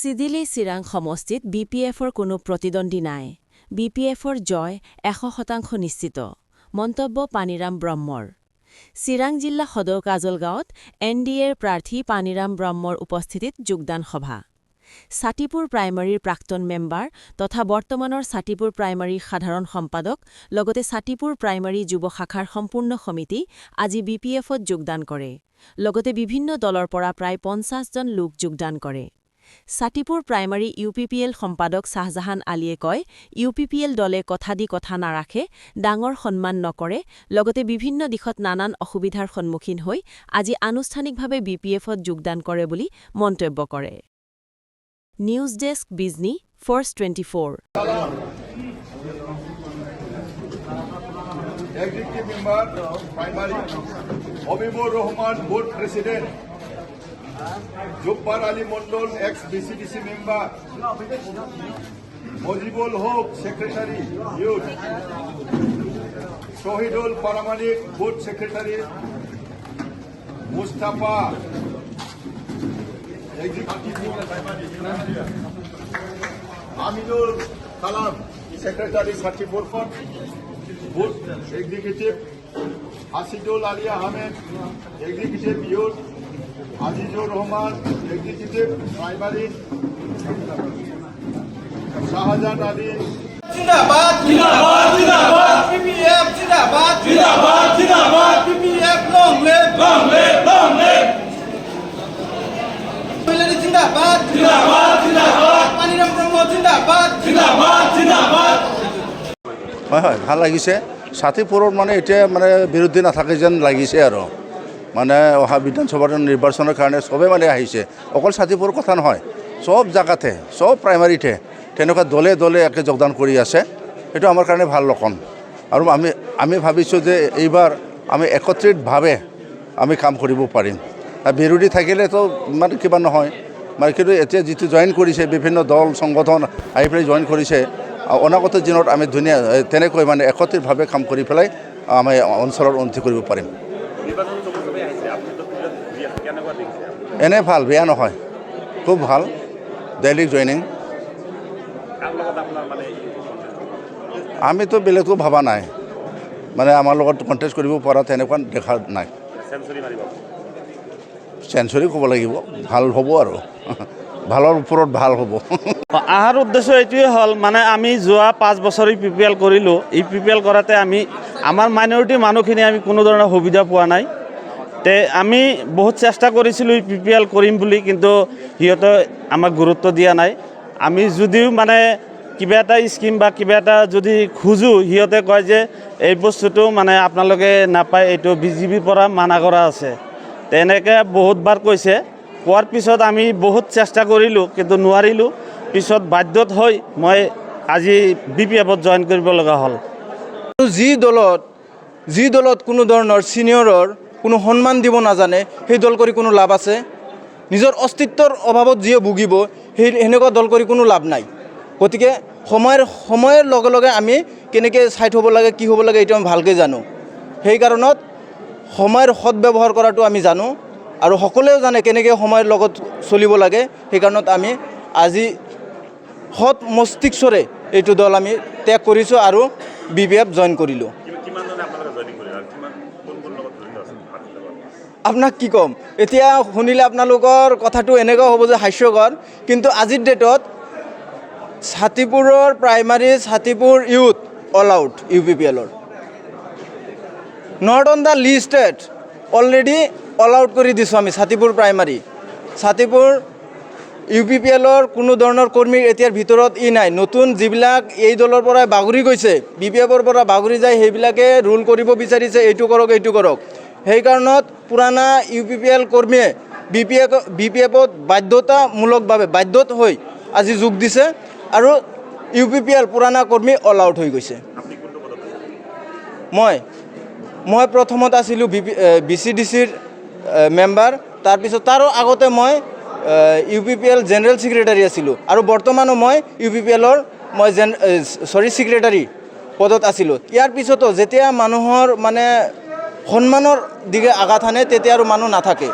চিদিলি চিৰাং সমষ্টিত BPFৰ কোনো প্ৰতিদ্বন্দ্বী নাই। BPFৰ জয় 100% নিশ্চিত। মন্তব্য পানীৰাম ব্ৰহ্মৰ। চিৰাং জিলা সদৰ কাজলগাঁৱত NDAৰ প্ৰাৰ্থী পানীৰাম ব্ৰহ্মৰ উপস্থিতিত যোগদান সভা। ছাতিপুৰ প্ৰাইমাৰীৰ প্ৰাক্তন মেম্বাৰ তথা বৰ্তমানৰ ছাতিপুৰ প্ৰাইমাৰীৰ সাধাৰণ সম্পাদক লগতে ছাতিপুৰ প্ৰাইমাৰী যুৱ শাখাৰ সম্পূৰ্ণ সমিতি আজি BPFত যোগদান কৰে। লগতে বিভিন্ন দলৰ পৰা প্ৰায় 50 জন লোক যোগদান কৰে। ছাতিপুৰ প্ৰাইমাৰী UPPL সম্পাদক শাহজাহান আলীয়ে কয়, UPPL দলে কথা দি কথা নাৰাখে, ডাঙৰ সন্মান নকৰে, লগতে বিভিন্ন দিশত নানান অসুবিধাৰ সন্মুখীন হৈ আজি আনুষ্ঠানিকভাৱে BPFত যোগদান কৰে বুলি মন্তব্য কৰে। News desk Bijni force 24। Executive Member, Primary, Habibur Rahman, Board President, Jubbar Ali Mondol, ex-BCDC Member, Mojibul Haq, Secretary, Youth, Shohidul Paramanik, Board Secretary, Mustafa, Executive Aminul Kalam, Secretary, Satipur Fund, Board Executive, Asidul Ali Ahmed, Executive Youth, Azizur Rahman, Executive Primary, Shahjahan Ali. Zindabad, Zindabad, Zindabad, BPF, Zindabad, Zindabad, Zindabad, BPF, long live, long live, long live. Zindabad, Zindabad, Zindabad, Paneeram Brahmo, Zindabad, Zindabad, Zindabad. হয় ভাল লাগিছে। ছাতিপুৰৰ মানে এতিয়া মানে বিৰোধী নাথাকে যেন লাগিছে আৰু মানে অহা বিধানসভাৰ নিৰ্বাচনৰ কাৰণে চবে মানে আহিছে। অকল ছাতিপুৰৰ কথা নহয়, চব জাগাতে চব প্ৰাইমাৰীতে তেনেকুৱা দলে দলে একে যোগদান কৰি আছে। সেইটো আমাৰ কাৰণে ভাল লক্ষণ আৰু আমি ভাবিছোঁ যে এইবাৰ আমি একত্ৰিতভাৱে আমি কাম কৰিব পাৰিম। বিৰোধী থাকিলেতো মানে কিবা নহয় মানে, কিন্তু এতিয়া যিটো জইন কৰিছে বিভিন্ন দল সংগঠন আহি পেলাই জইন কৰিছে, অনাগত দিনত আমি ধুনীয়া তেনেকৈ মানে একত্ৰিতভাৱে কাম কৰি পেলাই আমি অঞ্চলৰ উন্নতি কৰিব পাৰিম। এনে ভাল, বেয়া নহয়, খুব ভাল। ডেইলি জইনিং আমিতো বেলেগতো ভবা নাই, মানে আমাৰ লগত কণ্টেষ্ট কৰিব পৰা তেনেকুৱা দেখা নাই। চেঞ্চুৰী ক'ব লাগিব, ভাল হ'ব আৰু ভালৰ ওপৰত ভাল হ'ব। অহাৰ উদ্দেশ্য এইটোৱে হ'ল মানে আমি যোৱা 5 বছৰ UPPL কৰিলোঁ। UPPL কৰাতে আমাৰ মাইনৰিটি মানুহখিনি আমি কোনো ধৰণৰ সুবিধা পোৱা নাই। তে আমি বহুত চেষ্টা কৰিছিলোঁ UPPL কৰিম বুলি, কিন্তু সিহঁতে আমাক গুৰুত্ব দিয়া নাই। আমি যদিও মানে কিবা এটা স্কিম বা কিবা এটা যদি খোজোঁ, সিহঁতে কয় যে এই বস্তুটো মানে আপোনালোকে নাপায়, এইটো BJPৰ পৰা মানা কৰা আছে। তেনেকৈ বহুতবাৰ কৈছে। কোৱাৰ পিছত আমি বহুত চেষ্টা কৰিলোঁ কিন্তু নোৱাৰিলোঁ। পিছত বাধ্যত হৈ মই আজি BPFত জইন কৰিব লগা হ'ল। যি দলত কোনো ধৰণৰ ছিনিয়ৰৰ কোনো সন্মান দিব নাজানে, সেই দল কৰি কোনো লাভ আছে? নিজৰ অস্তিত্বৰ অভাৱত যিয়ে ভুগিব, সেনেকুৱা দল কৰি কোনো লাভ নাই। গতিকে সময়ৰ লগে লগে আমি কেনেকৈ চাইড হ'ব লাগে, কি হ'ব লাগে, এইটো আমি ভালকৈ জানো। সেই কাৰণত সময়ৰ সদব্যৱহাৰ কৰাটো আমি জানো আৰু সকলোৱেও জানে কেনেকৈ সময়ৰ লগত চলিব লাগে। সেইকাৰণত আমি আজি সৎ মস্তিষ্কৰে এইটো দল আমি ত্যাগ কৰিছোঁ আৰু BPF জইন কৰিলোঁ। আপোনাক কি ক'ম, এতিয়া শুনিলে আপোনালোকৰ কথাটো এনেকুৱা হ'ব যে হাস্যকৰ, কিন্তু আজিৰ ডেটত ছাতিপুৰৰ primary, Chhatipur youth all out UPPLৰ not on the listed, already all out কৰি দিছোঁ আমি ছাতিপুৰ প্ৰাইমাৰী। ছাতিপুৰ UPPLৰ কোনো ধৰণৰ কৰ্মীৰ এতিয়াৰ ভিতৰত নাই। নতুন যিবিলাক এই দলৰ পৰা বাগৰি গৈছে, BPFৰ পৰা বাগৰি যায়, সেইবিলাকে ৰুল কৰিব বিচাৰিছে, এইটো কৰক এইটো কৰক। সেইকাৰণত পুৰাণা UPPL কৰ্মীয়ে BPFত বাধ্যতামূলকভাৱে বাধ্যত হৈ আজি যোগ দিছে আৰু UPPL পুৰাণা কৰ্মী অল আউট হৈ গৈছে। মই প্ৰথমত আছিলোঁ BCDCৰ মেম্বাৰ, তাৰপিছত তাৰো আগতে মই UPPL জেনেৰেল ছেক্ৰেটাৰী আছিলোঁ আৰু বৰ্তমানো মই UPPLৰ ছেক্ৰেটাৰী পদত আছিলোঁ। ইয়াৰ পিছতো যেতিয়া মানুহৰ মানে সন্মানৰ দিশে আঘাত আনে, তেতিয়া আৰু মানুহ নাথাকে।